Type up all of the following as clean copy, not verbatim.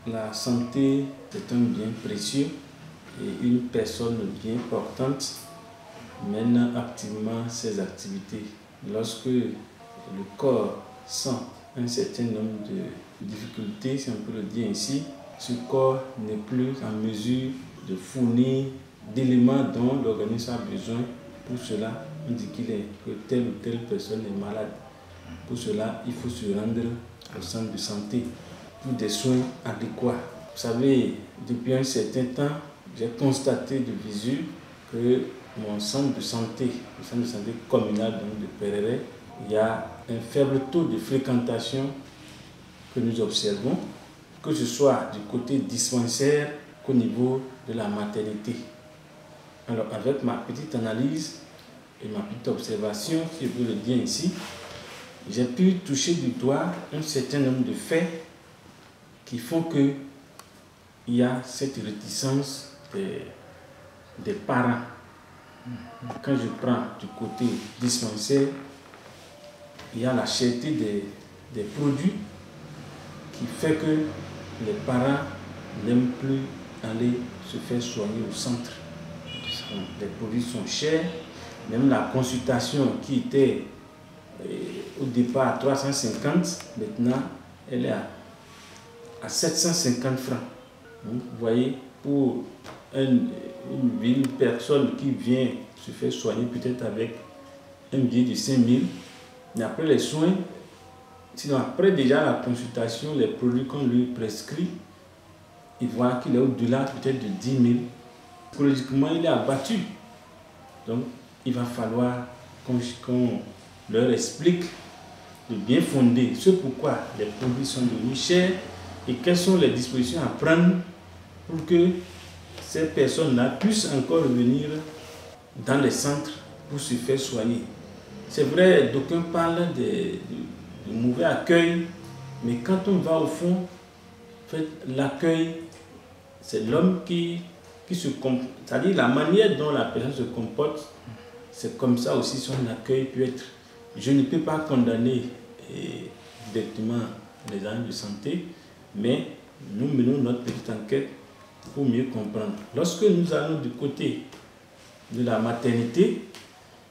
La santé est un bien précieux et une personne bien portante mène activement ses activités. Lorsque le corps sent un certain nombre de difficultés, si on peut le dire ainsi, ce corps n'est plus en mesure de fournir d'éléments dont l'organisme a besoin. Pour cela, on dit que telle ou telle personne est malade. Pour cela, il faut se rendre au centre de santé pour des soins adéquats. Vous savez, depuis un certain temps, j'ai constaté de visu que mon centre de santé, le centre de santé communal de Pereret, il y a un faible taux de fréquentation que nous observons, que ce soit du côté dispensaire qu'au niveau de la maternité. Alors, avec ma petite analyse et ma petite observation, si je peux le dire ainsi, j'ai pu toucher du doigt un certain nombre de faits qui font qu'il y a cette réticence des parents. Quand je prends du côté dispensaire, il y a la cherté des produits qui fait que les parents n'aiment plus aller se faire soigner au centre. Les produits sont chers, même la consultation qui était au départ à 350, maintenant elle est à 750 francs. Vous voyez, pour une personne qui vient se faire soigner peut-être avec un billet de 5000, mais après les soins, sinon après déjà la consultation, les produits qu'on lui prescrit, il voit qu'il est au-delà peut-être de 10 000. Psychologiquement, il est abattu. Donc, il va falloir qu'on leur explique de bien fonder ce pourquoi les produits sont devenus chers et quelles sont les dispositions à prendre pour que ces personnes-là puissent encore revenir dans les centres pour se faire soigner. C'est vrai, d'aucuns parlent de mauvais accueil, mais quand on va au fond, en fait, l'accueil, c'est l'homme qui se comporte, c'est-à-dire la manière dont la personne se comporte, c'est comme ça aussi son accueil peut être. Je ne peux pas condamner directement les agents de santé, mais nous menons notre petite enquête pour mieux comprendre. Lorsque nous allons du côté de la maternité,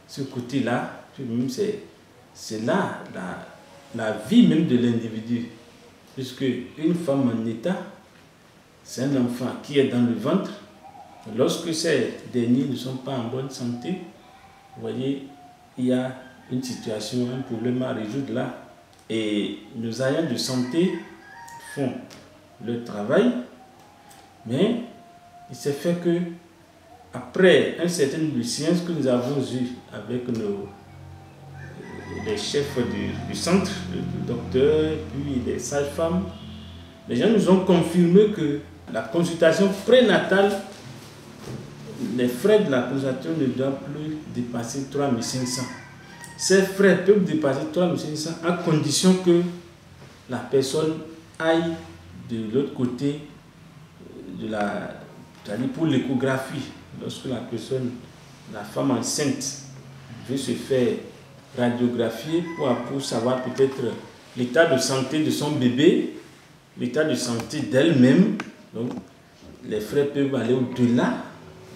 ce côté-là, c'est là la vie même de l'individu. Puisque une femme en état, c'est un enfant qui est dans le ventre. Lorsque ces derniers ne sont pas en bonne santé, vous voyez, il y a une situation, un problème à résoudre là. Et nos agents de santé font le travail, mais il s'est fait que, après un certain nombre de séances que nous avons eues avec les chefs du centre, le docteur, puis les sages-femmes, les gens nous ont confirmé que la consultation prénatale, les frais de la consultation ne doivent plus dépasser 3 500. Ces frais peuvent dépasser 3 500 à condition que la personne aille de l'autre côté c'est-à-dire pour l'échographie. Lorsque la femme enceinte veut se faire radiographier pour savoir peut-être l'état de santé de son bébé, l'état de santé d'elle-même, donc les frais peuvent aller au-delà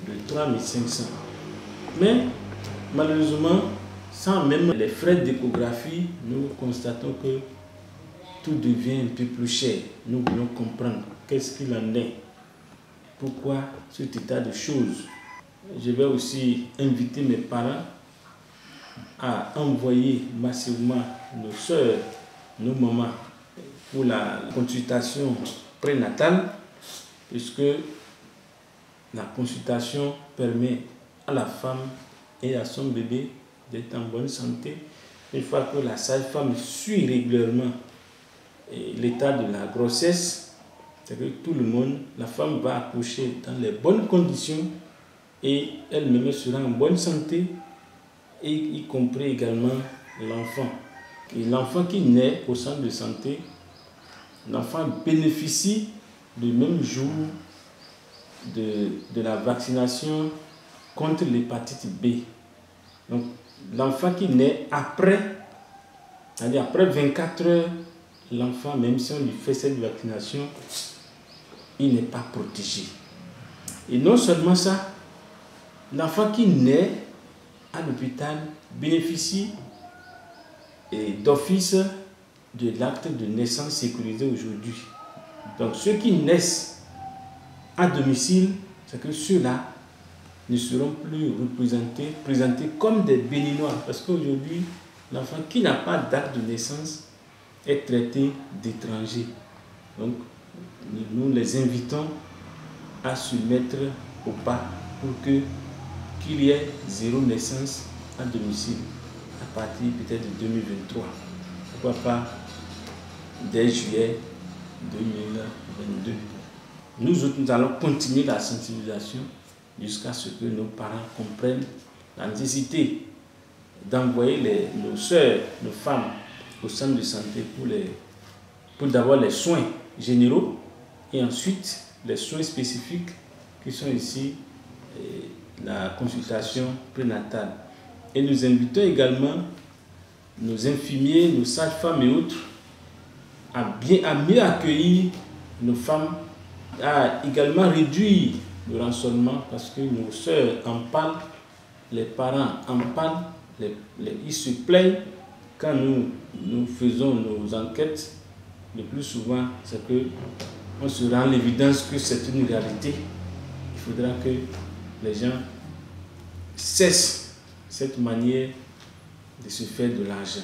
de 3 500. Mais malheureusement, sans même les frais d'échographie, nous constatons que tout devient un peu plus cher. Nous voulons comprendre qu'est-ce qu'il en est, pourquoi cet état de choses. Je vais aussi inviter mes parents à envoyer massivement nos soeurs, nos mamans pour la consultation prénatale, puisque la consultation permet à la femme et à son bébé d'être en bonne santé. Une fois que la sage-femme suit régulièrement l'état de la grossesse, c'est que tout le monde, la femme va accoucher dans les bonnes conditions et elle-même sera en bonne santé, et y compris également l'enfant. Et l'enfant qui naît au centre de santé, l'enfant bénéficie du même jour de la vaccination contre l'hépatite B. Donc, l'enfant qui naît après, c'est-à-dire après 24 heures, l'enfant, même si on lui fait cette vaccination, il n'est pas protégé. Et non seulement ça, l'enfant qui naît à l'hôpital bénéficie d'office de l'acte de naissance sécurisé aujourd'hui. Donc ceux qui naissent à domicile, c'est que ceux-là ne seront plus présentés comme des Béninois. Parce qu'aujourd'hui, l'enfant qui n'a pas d'acte de naissance est traité d'étranger. Donc nous les invitons à se mettre au pas pour qu'il y ait 0 naissance à domicile à partir peut-être de 2023. Pourquoi pas dès juillet 2022. Nous autres, nous allons continuer la sensibilisation jusqu'à ce que nos parents comprennent la nécessité d'envoyer nos soeurs, nos femmes au centre de santé pour d'abord les soins généraux et ensuite les soins spécifiques qui sont ici la consultation prénatale. Et nous invitons également nos infirmiers, nos sages-femmes et autres à mieux accueillir nos femmes, à également réduire le rançonnement parce que nos soeurs en parlent, les parents en parlent, ils se plaignent quand nous faisons nos enquêtes. Le plus souvent, c'est que on se rend l'évidence que c'est une réalité. Il faudra que les gens cessent cette manière de se faire de l'argent.